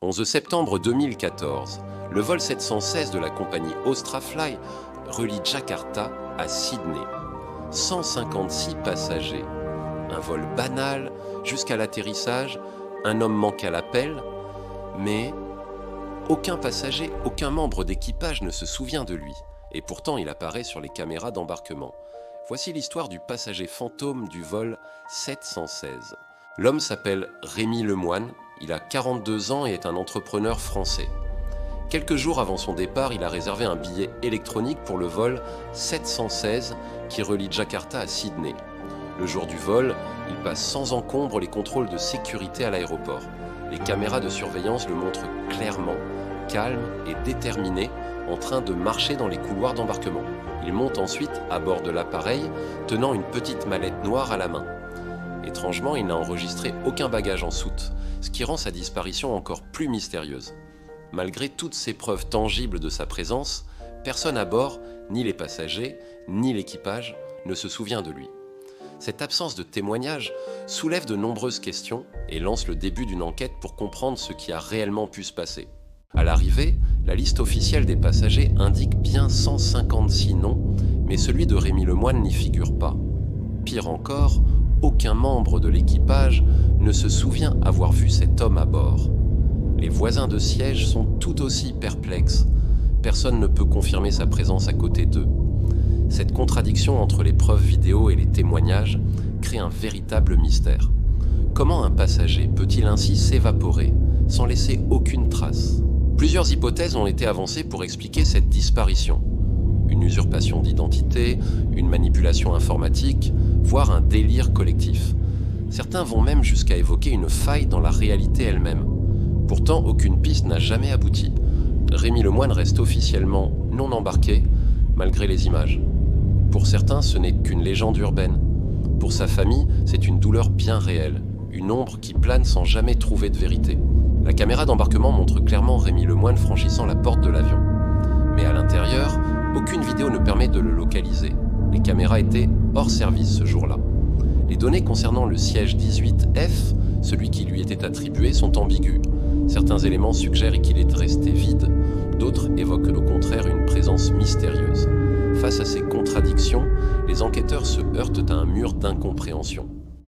11 septembre 2014, le vol 716 de la compagnie Austrafly relie Jakarta à Sydney. 156 passagers. Un vol banal jusqu'à l'atterrissage, un homme manque à l'appel, mais aucun passager, aucun membre d'équipage ne se souvient de lui. Et pourtant, il apparaît sur les caméras d'embarquement. Voici l'histoire du passager fantôme du vol 716. L'homme s'appelle Rémi Lemoine, il a 42 ans et est un entrepreneur français. Quelques jours avant son départ, il a réservé un billet électronique pour le vol 716 qui relie Jakarta à Sydney. Le jour du vol, il passe sans encombre les contrôles de sécurité à l'aéroport. Les caméras de surveillance le montrent clairement, calme et déterminé, en train de marcher dans les couloirs d'embarquement. Il monte ensuite à bord de l'appareil, tenant une petite mallette noire à la main. Étrangement, il n'a enregistré aucun bagage en soute, ce qui rend sa disparition encore plus mystérieuse. Malgré toutes ces preuves tangibles de sa présence, personne à bord, ni les passagers, ni l'équipage, ne se souvient de lui. Cette absence de témoignage soulève de nombreuses questions et lance le début d'une enquête pour comprendre ce qui a réellement pu se passer. À l'arrivée, la liste officielle des passagers indique bien 156 noms, mais celui de Rémi Lemoine n'y figure pas. Pire encore, aucun membre de l'équipage ne se souvient avoir vu cet homme à bord. Les voisins de siège sont tout aussi perplexes. Personne ne peut confirmer sa présence à côté d'eux. Cette contradiction entre les preuves vidéo et les témoignages crée un véritable mystère. Comment un passager peut-il ainsi s'évaporer sans laisser aucune trace ? Plusieurs hypothèses ont été avancées pour expliquer cette disparition. Une usurpation d'identité, une manipulation informatique, voire un délire collectif. Certains vont même jusqu'à évoquer une faille dans la réalité elle-même. Pourtant, aucune piste n'a jamais abouti. Rémi Lemoine reste officiellement non embarqué, malgré les images. Pour certains, ce n'est qu'une légende urbaine. Pour sa famille, c'est une douleur bien réelle, une ombre qui plane sans jamais trouver de vérité. La caméra d'embarquement montre clairement Rémi Lemoine franchissant la porte de l'avion. Mais à l'intérieur, aucune vidéo ne permet de le localiser. Les caméras étaient hors service ce jour-là. Les données concernant le siège 18F, celui qui lui était attribué, sont ambiguës. Certains éléments suggèrent qu'il est resté vide, d'autres évoquent au contraire une présence mystérieuse. Face à ces contradictions, les enquêteurs se heurtent à un mur d'incompréhension.